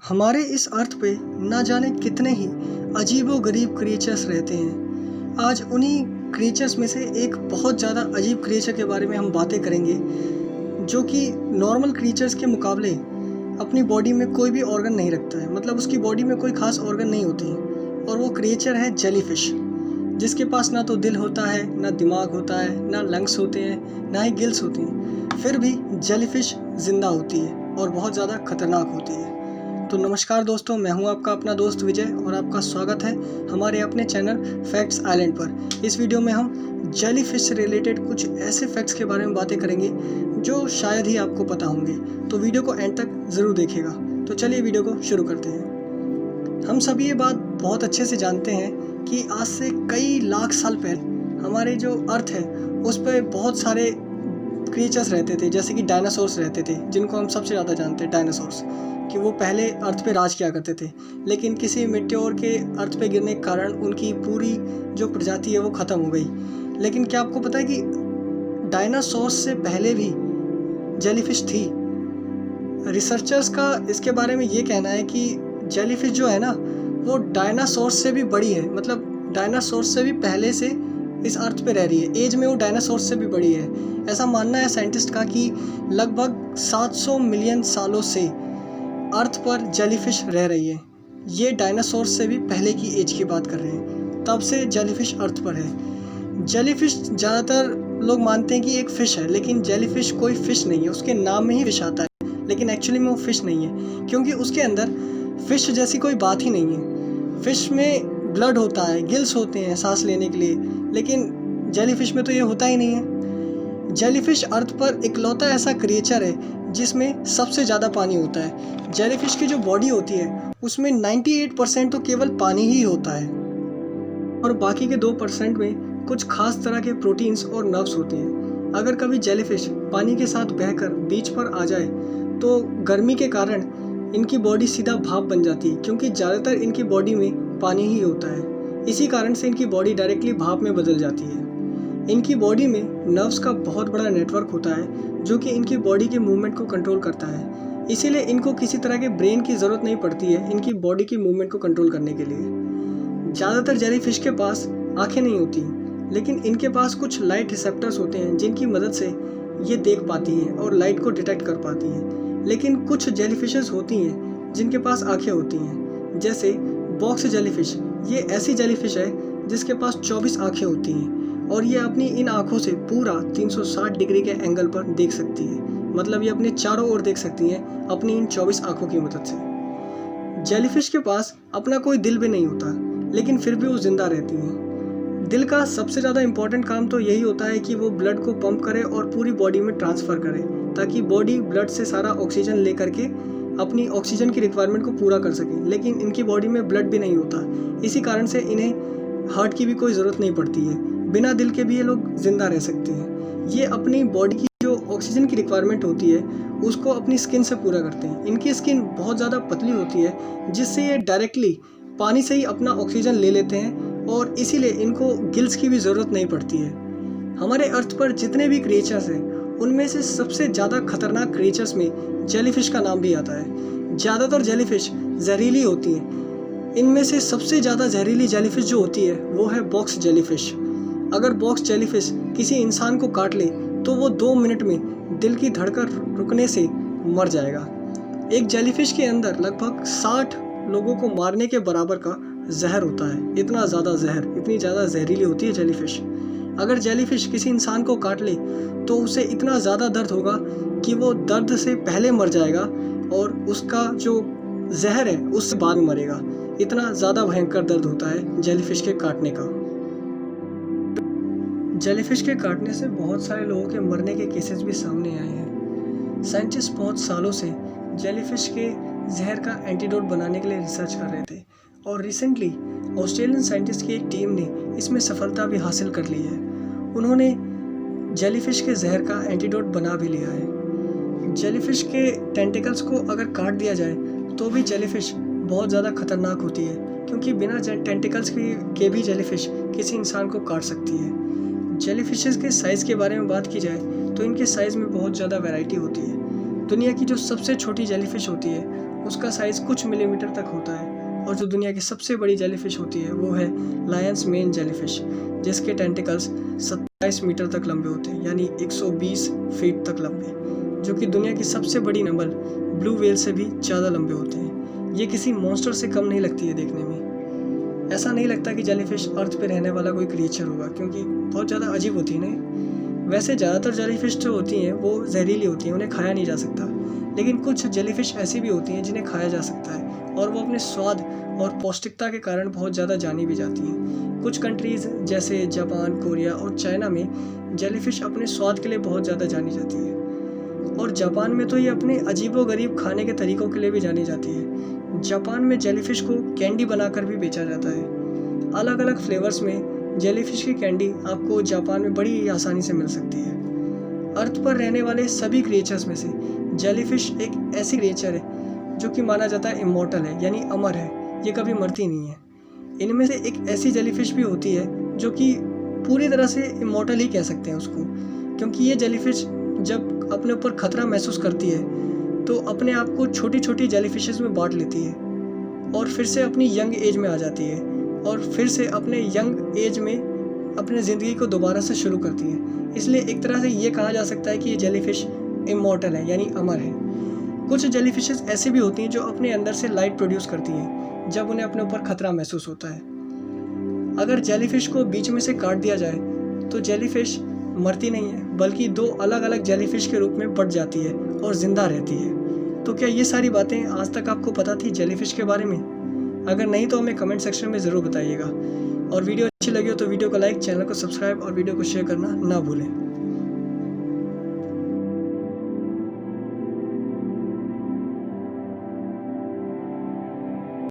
हमारे इस अर्थ पे ना जाने कितने ही अजीबो-गरीब क्रिएचर्स रहते हैं। आज उन्हीं क्रिएचर्स में से एक बहुत ज़्यादा अजीब क्रिएचर के बारे में हम बातें करेंगे, जो कि नॉर्मल क्रिएचर्स के मुकाबले अपनी बॉडी में कोई भी ऑर्गन नहीं रखता है। मतलब उसकी बॉडी में कोई ख़ास ऑर्गन नहीं होती और वो क्रिएचर है जेलीफ़िश, जिसके पास ना तो दिल होता है, ना दिमाग होता है, ना लंग्स होते हैं, ना ही गिल्स होती हैं। फिर भी जेलीफ़िश ज़िंदा होती है और बहुत ज़्यादा खतरनाक होती है। तो नमस्कार दोस्तों, मैं हूं आपका अपना दोस्त विजय और आपका स्वागत है हमारे अपने चैनल फैक्ट्स आइलैंड पर। इस वीडियो में हम जेलीफ़िश से रिलेटेड कुछ ऐसे फैक्ट्स के बारे में बातें करेंगे जो शायद ही आपको पता होंगे। तो वीडियो को एंड तक ज़रूर देखिएगा। तो चलिए वीडियो को शुरू करते हैं। हम सभी ये बात बहुत अच्छे से जानते हैं कि आज से कई लाख साल पहले हमारे जो अर्थ है उस पर बहुत सारे क्रिएचर्स रहते थे, जैसे कि डायनासोर्स रहते थे, जिनको हम सबसे ज़्यादा जानते हैं डायनासोर्स, कि वो पहले अर्थ पे राज किया करते थे। लेकिन किसी मिट्योर के अर्थ पे गिरने के कारण उनकी पूरी जो प्रजाति है वो ख़त्म हो गई। लेकिन क्या आपको पता है कि डायनासोर्स से पहले भी जेलीफ़िश थी? रिसर्चर्स का इसके बारे में ये कहना है कि जेलीफ़िश जो है ना वो डायनासोर्स से भी बड़ी है। मतलब डायनासोर्स से भी पहले से इस अर्थ पे रह रही है। एज में वो डायनासोर्स से भी बड़ी है। ऐसा मानना है साइंटिस्ट का कि लगभग 700 मिलियन सालों से अर्थ पर जेलीफ़िश रह रही है। ये डायनासोर्स से भी पहले की एज की बात कर रहे हैं, तब से जेलीफ़िश अर्थ पर है। जेलीफ़िश ज़्यादातर लोग मानते हैं कि एक फ़िश है, लेकिन जेलीफ़िश कोई फ़िश नहीं है। उसके नाम में ही फ़िश आता है, लेकिन एक्चुअली में वो फ़िश नहीं है, क्योंकि उसके अंदर फ़िश जैसी कोई बात ही नहीं है। फ़िश में ब्लड होता है, गिल्स होते हैं सांस लेने के लिए, लेकिन जेलीफ़िश में तो ये होता ही नहीं है। जेलीफ़िश अर्थ पर इकलौता ऐसा क्रिएचर है जिसमें सबसे ज़्यादा पानी होता है। जेलीफ़िश की जो बॉडी होती है उसमें 98% तो केवल पानी ही होता है और बाकी के 2% में कुछ खास तरह के प्रोटीन्स और नर्व्स होते हैं। अगर कभी जेलीफ़िश पानी के साथ बहकर बीच पर आ जाए तो गर्मी के कारण इनकी बॉडी सीधा भाप बन जाती है, क्योंकि ज़्यादातर इनकी बॉडी में पानी ही होता है। इसी कारण से इनकी बॉडी डायरेक्टली भाप में बदल जाती है। इनकी बॉडी में नर्व्स का बहुत बड़ा नेटवर्क होता है जो कि इनकी बॉडी के मूवमेंट को कंट्रोल करता है। इसीलिए इनको किसी तरह के ब्रेन की ज़रूरत नहीं पड़ती है इनकी बॉडी की मूवमेंट को कंट्रोल करने के लिए। ज़्यादातर जेलीफ़िश के पास आँखें नहीं होती, लेकिन इनके पास कुछ लाइट रिसेप्टर्स होते हैं जिनकी मदद से ये देख पाती हैं और लाइट को डिटेक्ट कर पाती हैं। लेकिन कुछ जेलीफ़िशेस होती हैं जिनके पास आँखें होती हैं, जैसे बॉक्स जेलीफ़िश। ये ऐसी जेलीफ़िश है जिसके पास 24 आँखें होती हैं और ये अपनी इन आँखों से पूरा 360 डिग्री के एंगल पर देख सकती है। मतलब ये अपने चारों ओर देख सकती हैं अपनी इन 24 आँखों की मदद से। जेलीफ़िश के पास अपना कोई दिल भी नहीं होता, लेकिन फिर भी वो ज़िंदा रहती हैं। दिल का सबसे ज़्यादा इम्पॉर्टेंट काम तो यही होता है कि वो ब्लड को पंप करे और पूरी बॉडी में ट्रांसफ़र करे, ताकि बॉडी ब्लड से सारा ऑक्सीजन ले करके अपनी ऑक्सीजन की रिक्वायरमेंट को पूरा कर सके। लेकिन इनकी बॉडी में ब्लड भी नहीं होता, इसी कारण से इन्हें हार्ट की भी कोई ज़रूरत नहीं पड़ती है। बिना दिल के भी ये लोग ज़िंदा रह सकते हैं। ये अपनी बॉडी की जो ऑक्सीजन की रिक्वायरमेंट होती है उसको अपनी स्किन से पूरा करते हैं। इनकी स्किन बहुत ज़्यादा पतली होती है, जिससे ये डायरेक्टली पानी से ही अपना ऑक्सीजन ले लेते हैं और इसीलिए इनको गिल्स की भी ज़रूरत नहीं पड़ती है। हमारे अर्थ पर जितने भी क्रिएचर्स हैं उनमें से सबसे ज़्यादा खतरनाक क्रिएचर्स में जेलीफ़िश का नाम भी आता है। ज़्यादातर जेलीफ़िश जहरीली होती हैं। इनमें से सबसे ज़्यादा जहरीली जेलीफ़िश जो होती है वो है बॉक्स जेलीफ़िश। अगर बॉक्स जेलीफ़िश किसी इंसान को काट ले तो वो 2 मिनट में दिल की धड़कन रुकने से मर जाएगा। एक जेलीफ़िश के अंदर लगभग 60 लोगों को मारने के बराबर का जहर होता है। इतना ज़्यादा जहर, इतनी ज़्यादा जहरीली होती है जेलीफ़िश। अगर जेलीफ़िश किसी इंसान को काट ले तो उसे इतना ज़्यादा दर्द होगा कि वो दर्द से पहले मर जाएगा और उसका जो जहर है उससे बाद में मरेगा। इतना ज़्यादा भयंकर दर्द होता है जेलीफ़िश के काटने का। जेलीफ़िश के काटने से बहुत सारे लोगों के मरने के केसेस भी सामने आए हैं। साइंटिस्ट बहुत सालों से जेलीफ़िश के जहर का एंटीडोट बनाने के लिए रिसर्च कर रहे थे और रिसेंटली ऑस्ट्रेलियन साइंटिस्ट की एक टीम ने इसमें सफलता भी हासिल कर ली है। उन्होंने जेलीफ़िश के जहर का एंटीडोट बना भी लिया है। जेलीफ़िश के टेंटिकल्स को अगर काट दिया जाए तो भी जेलीफ़िश बहुत ज़्यादा खतरनाक होती है, क्योंकि बिना टेंटिकल्स के भी जेलीफ़िश किसी इंसान को काट सकती है। जेलीफ़िशेस के साइज़ के बारे में बात की जाए तो इनके साइज़ में बहुत ज़्यादा वैरायटी होती है। दुनिया की जो सबसे छोटी जेलीफ़िश होती है उसका साइज़ कुछ मिलीमीटर तक होता है। और जो दुनिया की सबसे बड़ी जेलीफिश होती है वो है लायंस मेन जेलीफिश, जिसके टेंटिकल्स 27 मीटर तक लंबे होते हैं, यानी 120 फीट तक लंबे, जो कि दुनिया की सबसे बड़ी नम्बल ब्लू व्हेल से भी ज़्यादा लंबे होते हैं। ये किसी मॉन्स्टर से कम नहीं लगती है देखने में। ऐसा नहीं लगता कि जेलीफिश अर्थ पे रहने वाला कोई क्रिएचर होगा, क्योंकि बहुत ज़्यादा अजीब होती है ना। वैसे ज़्यादातर जेलीफिश जो होती हैं वो जहरीली होती हैं, उन्हें खाया नहीं जा सकता, लेकिन कुछ जेलीफिश ऐसी भी होती हैं जिन्हें खाया जा सकता है और वो अपने स्वाद और पौष्टिकता के कारण बहुत ज़्यादा जानी भी जाती हैं। कुछ कंट्रीज़ जैसे जापान, कोरिया और चाइना में जेलीफिश अपने स्वाद के लिए बहुत ज़्यादा जानी जाती है। और जापान में तो ये अपने अजीबोगरीब खाने के तरीक़ों के लिए भी जानी जाती है। जापान में जेलीफिश को कैंडी बनाकर भी बेचा जाता है। अलग अलग फ्लेवर्स में जेलीफिश की कैंडी आपको जापान में बड़ी आसानी से मिल सकती है। अर्थ पर रहने वाले सभी क्रिएचर्स में से जेलीफिश एक ऐसी क्रिएचर है जो कि माना जाता है इमॉर्टल है, यानी अमर है, ये कभी मरती नहीं है। इनमें से एक ऐसी जेलीफिश भी होती है जो कि पूरी तरह से इमॉर्टल ही कह सकते हैं उसको, क्योंकि ये जेलीफिश जब अपने ऊपर खतरा महसूस करती है तो अपने आप को छोटी छोटी जेलीफिशेस में बांट लेती है और फिर से अपनी यंग एज में आ जाती है और फिर से अपने यंग एज में अपने ज़िंदगी को दोबारा से शुरू करती है। इसलिए एक तरह से ये कहा जा सकता है कि ये जेलीफिश इमॉर्टल है, यानी अमर है। कुछ जेलीफिशेस ऐसी भी होती हैं जो अपने अंदर से लाइट प्रोड्यूस करती हैं जब उन्हें अपने ऊपर खतरा महसूस होता है। अगर जेलीफिश को बीच में से काट दिया जाए तो जेलीफिश मरती नहीं है, बल्कि दो अलग अलग जेलीफिश के रूप में बढ़ जाती है और ज़िंदा रहती है। तो क्या ये सारी बातें आज तक आपको पता थी जेलीफिश के बारे में? अगर नहीं तो हमें कमेंट सेक्शन में ज़रूर बताइएगा। और वीडियो अच्छी लगी हो तो वीडियो को लाइक, चैनल को सब्सक्राइब और वीडियो को शेयर करना ना भूलें।